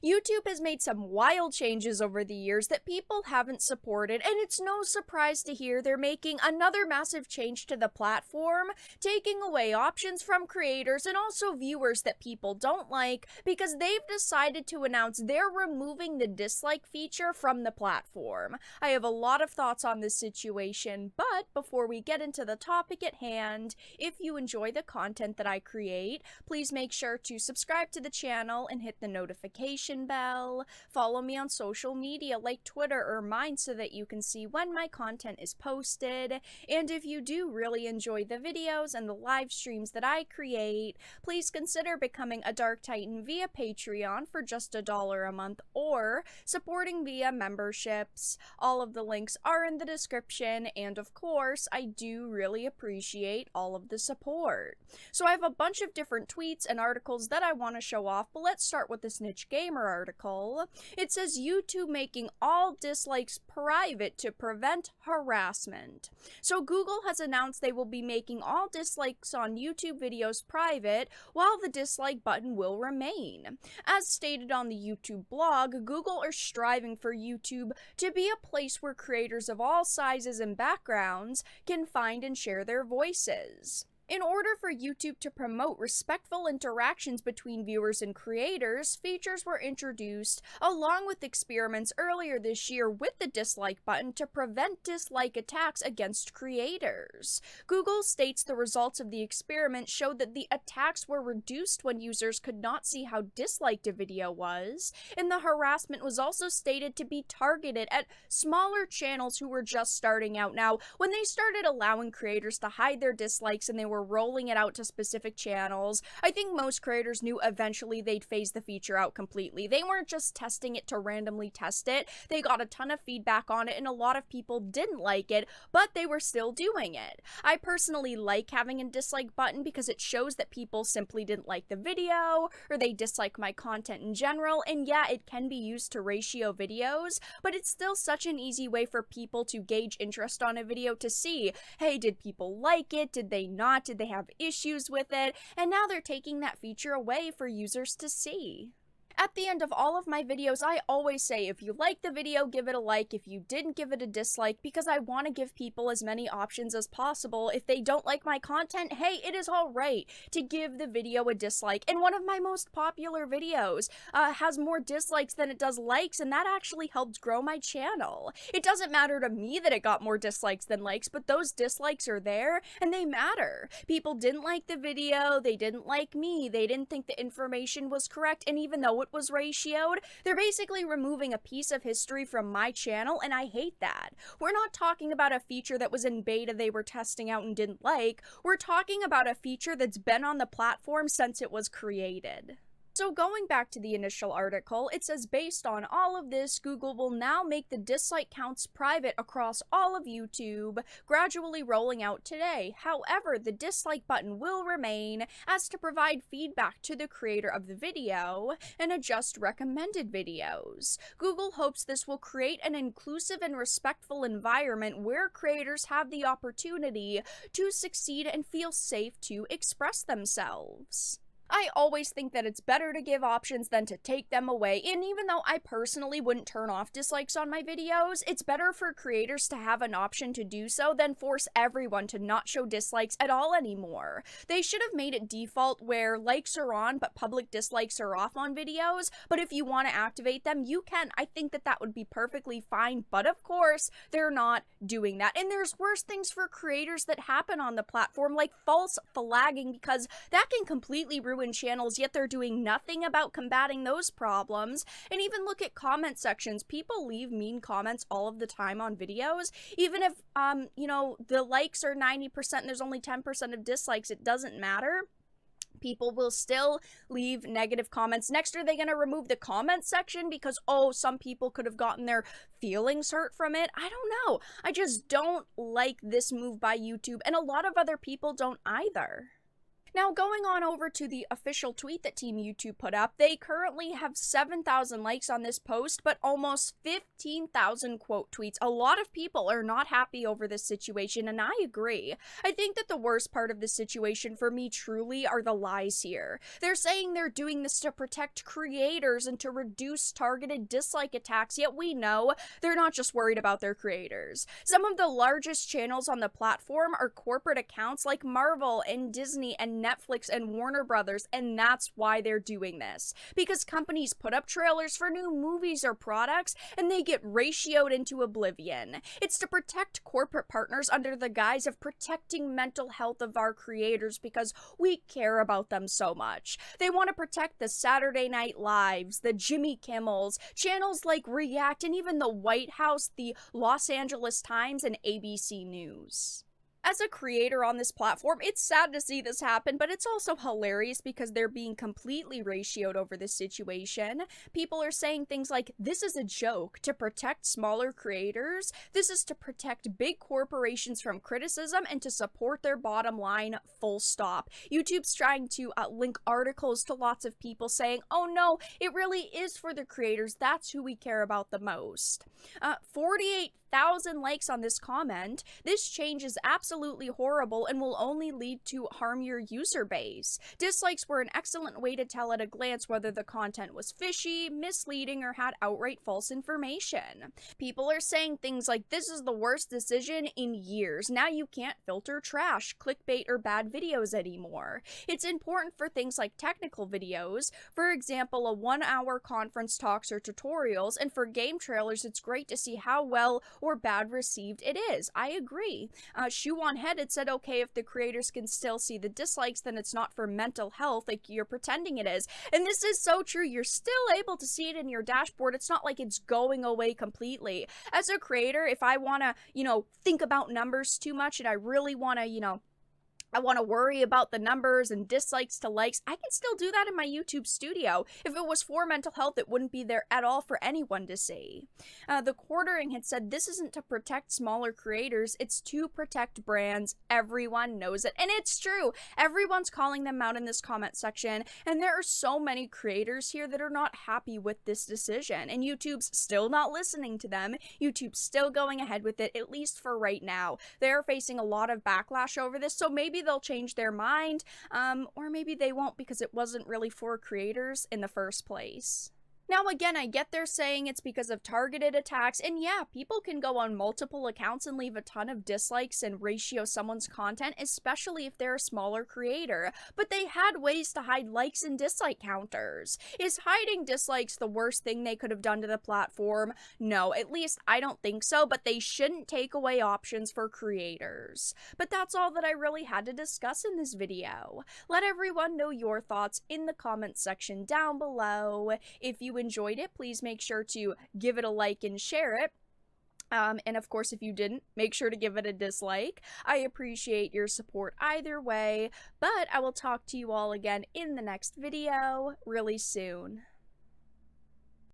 YouTube has made some wild changes over the years that people haven't supported, and it's no surprise to hear they're making another massive change to the platform, taking away options from creators and also viewers that people don't like because they've decided to announce they're removing the dislike feature from the platform. I have a lot of thoughts on this situation, but before we get into the topic at hand, if you enjoy the content that I create, please make sure to subscribe to the channel and hit the notification bell. Follow me on social media like Twitter or mine so that you can see when my content is posted. And if you do really enjoy the videos and the live streams that I create, please consider becoming a Dark Titan via Patreon for just $1 a month or supporting via memberships. All of the links are in the description, and of course, I do really appreciate all of the support. So I have a bunch of different tweets and articles that I want to show off, but let's start with this Niche Gamer article. It says YouTube making all dislikes private to prevent harassment. So Google has announced they will be making all dislikes on YouTube videos private, while the dislike button will remain. As stated on the YouTube blog, Google are striving for YouTube to be a place where creators of all sizes and backgrounds can find and share their voices. In order for YouTube to promote respectful interactions between viewers and creators, features were introduced along with experiments earlier this year with the dislike button to prevent dislike attacks against creators. Google states the results of the experiment showed that the attacks were reduced when users could not see how disliked a video was, and the harassment was also stated to be targeted at smaller channels who were just starting out. Now, when they started allowing creators to hide their dislikes and they were rolling it out to specific channels, I think most creators knew eventually they'd phase the feature out completely. They weren't just testing it to randomly test it. They got a ton of feedback on it, and a lot of people didn't like it, but they were still doing it. I personally like having a dislike button because it shows that people simply didn't like the video, or they dislike my content in general, and yeah, it can be used to ratio videos, but it's still such an easy way for people to gauge interest on a video to see, hey, did people like it? Did they not? Did they have issues with it? And now they're taking that feature away for users to see. At the end of all of my videos, I always say if you like the video, give it a like. If you didn't, give it a dislike, because I want to give people as many options as possible. If they don't like my content, hey, it is alright to give the video a dislike. And one of my most popular videos has more dislikes than it does likes, and that actually helped grow my channel. It doesn't matter to me that it got more dislikes than likes, but those dislikes are there, and they matter. People didn't like the video, they didn't like me, they didn't think the information was correct, and even though it was ratioed, they're basically removing a piece of history from my channel, and I hate that. We're not talking about a feature that was in beta they were testing out and didn't like. We're talking about a feature that's been on the platform since it was created. So going back to the initial article, it says based on all of this, Google will now make the dislike counts private across all of YouTube, gradually rolling out today. However, the dislike button will remain as to provide feedback to the creator of the video and adjust recommended videos. Google hopes this will create an inclusive and respectful environment where creators have the opportunity to succeed and feel safe to express themselves. I always think that it's better to give options than to take them away, and even though I personally wouldn't turn off dislikes on my videos, it's better for creators to have an option to do so than force everyone to not show dislikes at all anymore. They should have made it default where likes are on but public dislikes are off on videos, but if you want to activate them, you can. I think that that would be perfectly fine, but of course, they're not doing that. And there's worse things for creators that happen on the platform, like false flagging, because that can completely ruin channels, yet they're doing nothing about combating those problems. And even look at comment sections. People leave mean comments all of the time on videos. Even if, you know, the likes are 90% and there's only 10% of dislikes, it doesn't matter. People will still leave negative comments. Next, are they going to remove the comment section because, oh, some people could have gotten their feelings hurt from it? I don't know. I just don't like this move by YouTube, and a lot of other people don't either. Now, going on over to the official tweet that Team YouTube put up, they currently have 7,000 likes on this post, but almost 15,000 quote tweets. A lot of people are not happy over this situation, and I agree. I think that the worst part of this situation for me truly are the lies here. They're saying they're doing this to protect creators and to reduce targeted dislike attacks, yet we know they're not just worried about their creators. Some of the largest channels on the platform are corporate accounts like Marvel and Disney and Netflix and Warner Brothers, and that's why they're doing this. Because companies put up trailers for new movies or products, and they get ratioed into oblivion. It's to protect corporate partners under the guise of protecting mental health of our creators because we care about them so much. They want to protect the Saturday Night Lives, the Jimmy Kimmels, channels like React, and even the White House, the Los Angeles Times, and ABC News. As a creator on this platform, it's sad to see this happen, but it's also hilarious because they're being completely ratioed over this situation. People are saying things like, this is a joke to protect smaller creators. This is to protect big corporations from criticism and to support their bottom line, full stop. YouTube's trying to link articles to lots of people saying, oh no, it really is for the creators. That's who we care about the most. 48,000 likes on this comment. This change is absolutely horrible and will only lead to harm your user base. Dislikes were an excellent way to tell at a glance whether the content was fishy, misleading, or had outright false information. People are saying things like, this is the worst decision in years. Now you can't filter trash, clickbait, or bad videos anymore. It's important for things like technical videos, for example, a 1-hour conference talks or tutorials, and for game trailers, it's great to see how well or bad received it is. I agree. Shoe on Head had said, okay, if the creators can still see the dislikes, then it's not for mental health, like you're pretending it is. And this is so true. You're still able to see it in your dashboard. It's not like it's going away completely. As a creator, if I want to, think about numbers too much and I really want to, I want to worry about the numbers and dislikes to likes, I can still do that in my YouTube studio. If it was for mental health, it wouldn't be there at all for anyone to see. The Quartering had said, this isn't to protect smaller creators, it's to protect brands. Everyone knows it. And it's true. Everyone's calling them out in this comment section. And there are so many creators here that are not happy with this decision. And YouTube's still not listening to them. YouTube's still going ahead with it, at least for right now. They're facing a lot of backlash over this, so maybe they'll change their mind, or maybe they won't because it wasn't really for creators in the first place. Now again, I get they're saying it's because of targeted attacks, and yeah, people can go on multiple accounts and leave a ton of dislikes and ratio someone's content, especially if they're a smaller creator, but they had ways to hide likes and dislike counters. Is hiding dislikes the worst thing they could have done to the platform? No, at least I don't think so, but they shouldn't take away options for creators. But that's all that I really had to discuss in this video. Let everyone know your thoughts in the comments section down below. If you enjoyed it, please make sure to give it a like and share it. And of course, if you didn't, make sure to give it a dislike. I appreciate your support either way, but I will talk to you all again in the next video really soon.